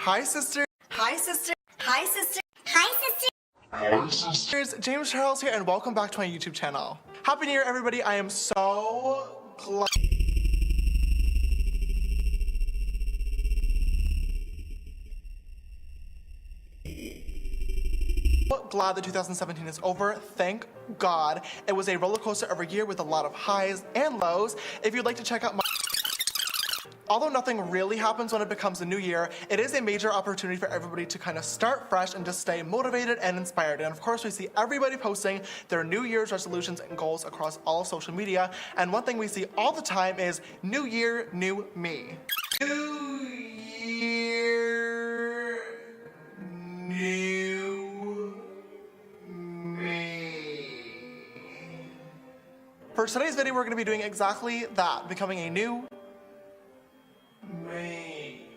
Hi, sister. Hi, sister. Hi, sister. Hi, sister. Hi, sisters. James Charles here, and welcome back to my YouTube channel. Happy New Year, everybody. I am so glad that 2017 is over. Thank God. It was a roller coaster every year with a lot of highs and lows. If you'd like to check out my Although nothing really happens when it becomes a new year, it is a major opportunity for everybody to kind of start fresh and just stay motivated and inspired. And of course, we see everybody posting their New Year's resolutions and goals across all of social media. And one thing we see all the time is New Year, New Me. New Year, New Me. For today's video, we're going to be doing exactly that, becoming a new me.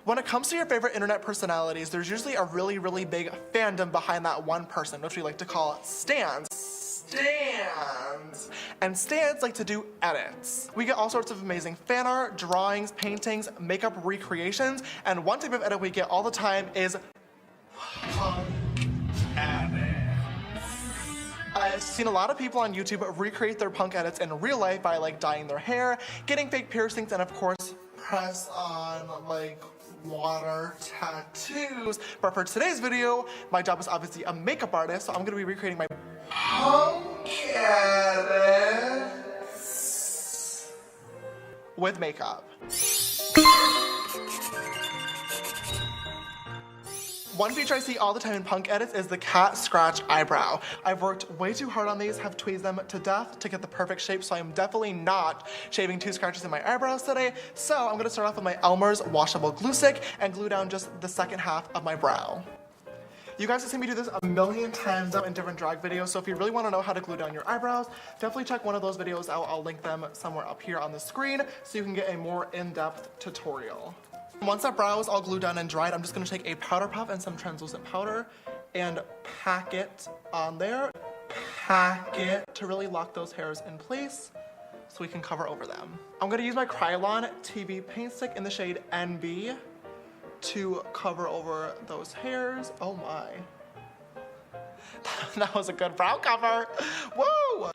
When it comes to your favorite internet personalities, there's usually a really big fandom behind that one person, which we like to call stans. And stans like to do edits. We get all sorts of amazing fan art, drawings, paintings, makeup recreations, and one type of edit we get all the time is punk edits. I've seen a lot of people on YouTube recreate their punk edits in real life by like dyeing their hair, getting fake piercings, and of course press on like water tattoos. But for today's video, my job is obviously a makeup artist, so I'm gonna be recreating my punk edits with makeup. One feature I see all the time in punk edits is the cat scratch eyebrow. I've worked way too hard on these, have tweezed them to death to get the perfect shape, so I'm definitely not shaving 2 scratches in my eyebrows today. So I'm gonna start off with my Elmer's washable glue stick and glue down just the second half of my brow. You guys have seen me do this a million times in different drag videos, so if you really want to know how to glue down your eyebrows, definitely check one of those videos out. I'll link them somewhere up here on the screen so you can get a more in-depth tutorial. Once that brow is all glued down and dried, I'm just going to take a powder puff and some translucent powder and pack it on there. Pack it to really lock those hairs in place so we can cover over them. I'm going to use my Kryolan TV paint stick in the shade NB to cover over those hairs. Oh my. That was a good brow cover. Whoa!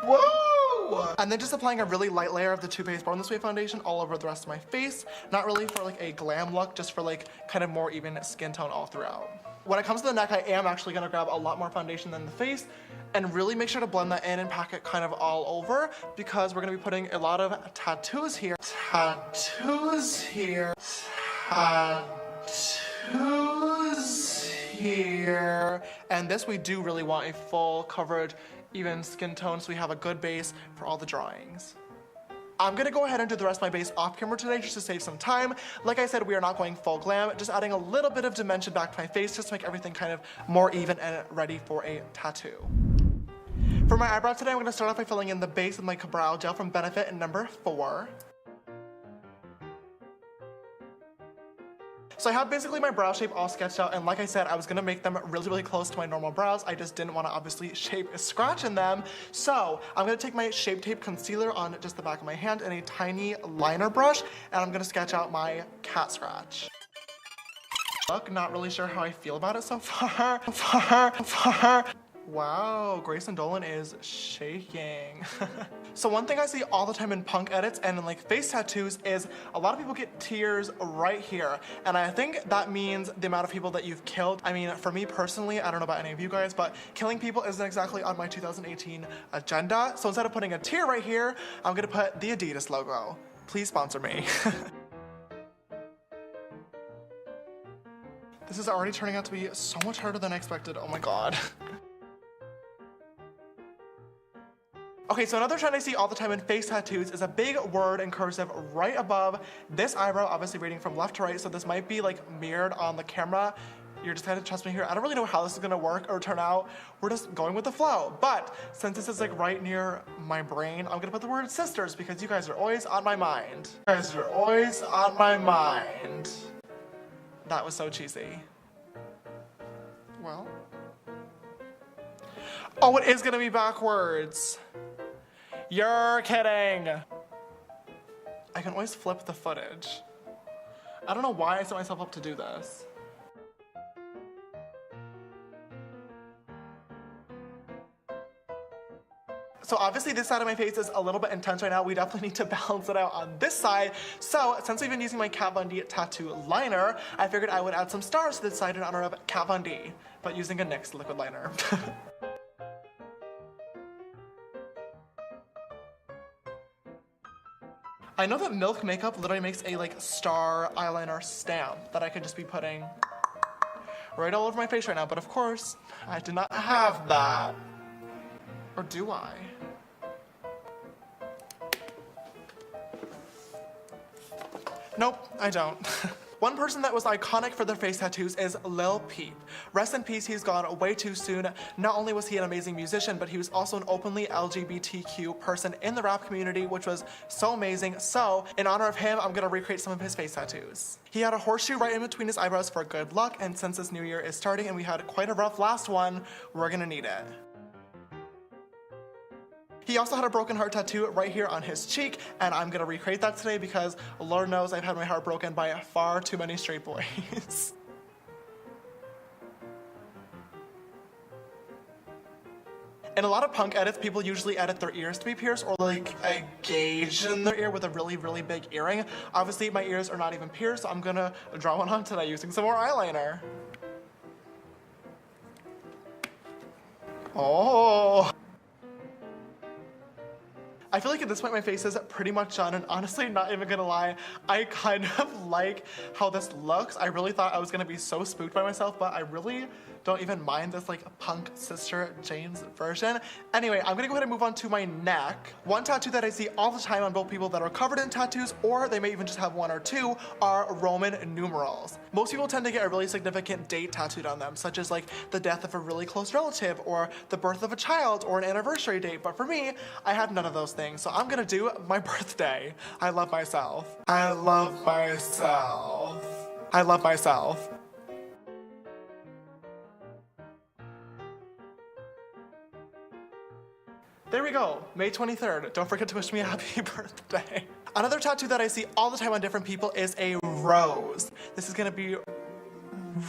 Whoa! And then just applying a really light layer of the Too Faced Born This Way foundation all over the rest of my face. Not really for like a glam look, just for like kind of more even skin tone all throughout. When it comes to the neck, I am actually gonna grab a lot more foundation than the face and really make sure to blend that in and pack it kind of all over because we're gonna be putting a lot of tattoos here. Tattoos here. Tattoos here. And this we do really want a full coverage, even skin tone, so we have a good base for all the drawings. I'm gonna go ahead and do the rest of my base off camera today just to save some time. Like I said, we are not going full glam, just adding a little bit of dimension back to my face just to make everything kind of more even and ready for a tattoo. For my eyebrow today, I'm gonna start off by filling in the base with my brow gel from Benefit in number 4. So I have basically my brow shape all sketched out, and like I said, I was gonna make them really close to my normal brows. I just didn't wanna obviously shape a scratch in them. So I'm gonna take my Shape Tape concealer on just the back of my hand and a tiny liner brush, and I'm gonna sketch out my cat scratch. Look, not really sure how I feel about it so far. Wow, Grayson Dolan is shaking. So one thing I see all the time in punk edits and in like face tattoos is a lot of people get tears right here. And I think that means the amount of people that you've killed. I mean, for me personally, I don't know about any of you guys, but killing people isn't exactly on my 2018 agenda. So instead of putting a tear right here, I'm gonna put the Adidas logo. Please sponsor me. This is already turning out to be so much harder than I expected. Oh my God. Okay, so another trend I see all the time in face tattoos is a big word in cursive right above this eyebrow, obviously reading from left to right, so this might be like mirrored on the camera. You're just gonna trust me here. I don't really know how this is gonna work or turn out. We're just going with the flow. But since this is like right near my brain, I'm gonna put the word sisters because you guys are always on my mind. You guys are always on my mind. That was so cheesy. Well. Oh, it is gonna be backwards. You're kidding. I can always flip the footage. I don't know why I set myself up to do this. So obviously this side of my face is a little bit intense right now. We definitely need to balance it out on this side. So since we've been using my Kat Von D tattoo liner, I figured I would add some stars to this side in honor of Kat Von D, but using a NYX liquid liner. I know that Milk Makeup literally makes a like star eyeliner stamp that I could just be putting right all over my face right now, but of course, I do not have that. Or do I? Nope, I don't. One person that was iconic for their face tattoos is Lil Peep. Rest in peace, he's gone way too soon. Not only was he an amazing musician, but he was also an openly LGBTQ person in the rap community, which was so amazing. So, in honor of him, I'm gonna recreate some of his face tattoos. He had a horseshoe right in between his eyebrows for good luck, and since this new year is starting and we had quite a rough last one, we're gonna need it. He also had a broken heart tattoo right here on his cheek, and I'm gonna recreate that today because Lord knows I've had my heart broken by far too many straight boys. In a lot of punk edits, people usually edit their ears to be pierced or like a gauge in their ear with a really, really big earring. Obviously, my ears are not even pierced, so I'm gonna draw one on today using some more eyeliner. Oh. I feel like at this point my face is pretty much done, and honestly, not even gonna lie, I kind of like how this looks. I really thought I was gonna be so spooked by myself, but I really don't even mind this like punk Sister James version. Anyway, I'm gonna go ahead and move on to my neck. One tattoo that I see all the time on both people that are covered in tattoos, or they may even just have one or two, are Roman numerals. Most people tend to get a really significant date tattooed on them, such as like the death of a really close relative, or the birth of a child, or an anniversary date. But for me, I had none of those things, so I'm gonna do my birthday. I love myself. I love myself. I love myself. There we go, May 23rd. Don't forget to wish me a happy birthday. Another tattoo that I see all the time on different people is a rose. This is gonna be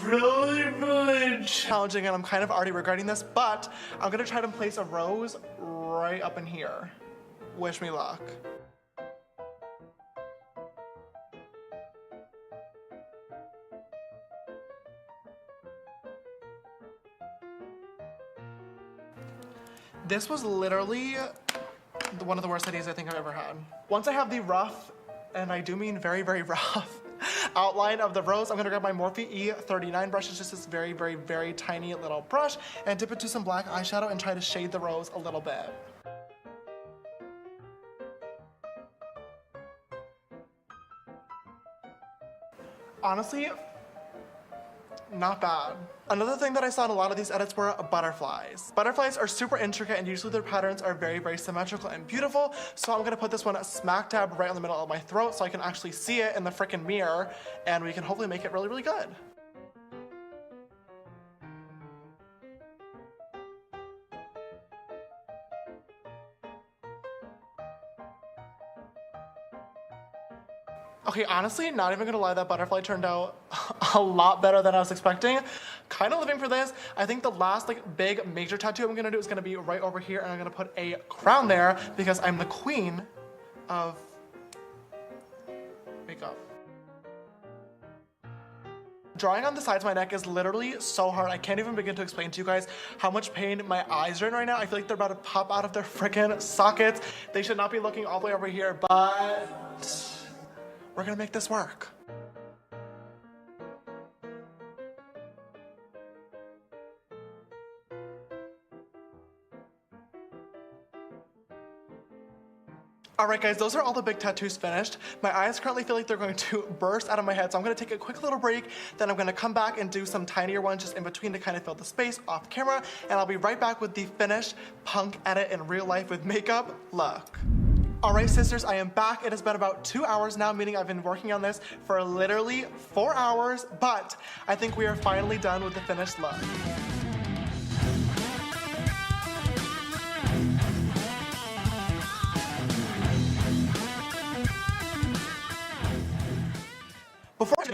really, really challenging, and I'm kind of already regretting this, but I'm gonna try to place a rose right up in here. Wish me luck. This was literally one of the worst ideas I think I've ever had. Once I have the rough, and I do mean very, very rough, outline of the rose, I'm gonna grab my Morphe E39 brush. It's just this very, very, very tiny little brush, and dip into some black eyeshadow and try to shade the rose a little bit. Honestly, not bad. Another thing that I saw in a lot of these edits were butterflies. Butterflies are super intricate, and usually their patterns are very, very symmetrical and beautiful. So I'm gonna put this one smack dab right in the middle of my throat so I can actually see it in the frickin' mirror, and we can hopefully make it really, really good. Okay, honestly, not even gonna lie, that butterfly turned out a lot better than I was expecting. Kind of living for this. I think the last like big major tattoo I'm gonna do is gonna be right over here, and I'm gonna put a crown there because I'm the queen of makeup. Drawing on the sides of my neck is literally so hard. I can't even begin to explain to you guys how much pain my eyes are in right now. I feel like they're about to pop out of their freaking sockets. They should not be looking all the way over here, but we're gonna make this work. Alright guys, those are all the big tattoos finished. My eyes currently feel like they're going to burst out of my head, so I'm gonna take a quick little break, then I'm gonna come back and do some tinier ones just in between to kind of fill the space off camera, and I'll be right back with the finished punk edit in real life with makeup look. Alright sisters, I am back. It has been about 2 hours now, meaning I've been working on this for literally 4 hours, but I think we are finally done with the finished look. Before I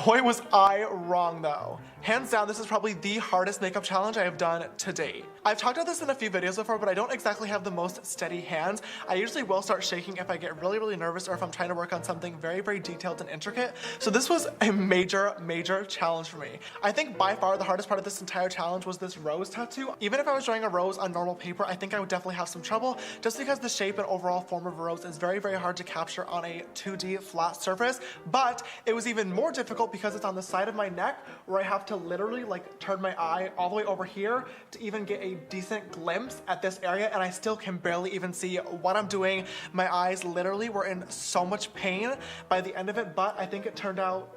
Boy, was I wrong though. Hands down, this is probably the hardest makeup challenge I have done to date. I've talked about this in a few videos before, but I don't exactly have the most steady hands. I usually will start shaking if I get really, really nervous or if I'm trying to work on something very, very detailed and intricate. So this was a major, major challenge for me. I think by far the hardest part of this entire challenge was this rose tattoo. Even if I was drawing a rose on normal paper, I think I would definitely have some trouble just because the shape and overall form of a rose is very, very hard to capture on a 2D flat surface. But it was even more difficult because it's on the side of my neck where I have to literally like turn my eye all the way over here to even get a decent glimpse at this area, and I still can barely even see what I'm doing. My eyes literally were in so much pain by the end of it, but I think it turned out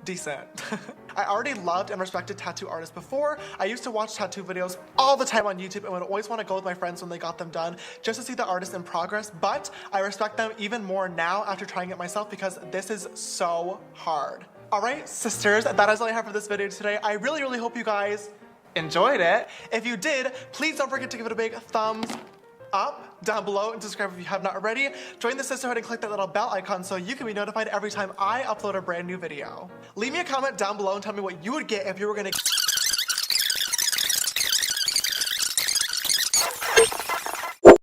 decent. I already loved and respected tattoo artists before. I used to watch tattoo videos all the time on YouTube and would always want to go with my friends when they got them done just to see the artist in progress, but I respect them even more now after trying it myself because this is so hard. All right, sisters, that is all I have for this video today. I really, really hope you guys enjoyed it. If you did, please don't forget to give it a big thumbs up down below and subscribe if you have not already. Join the sisterhood and click that little bell icon so you can be notified every time I upload a brand new video. Leave me a comment down below and tell me what you would get if you were gonna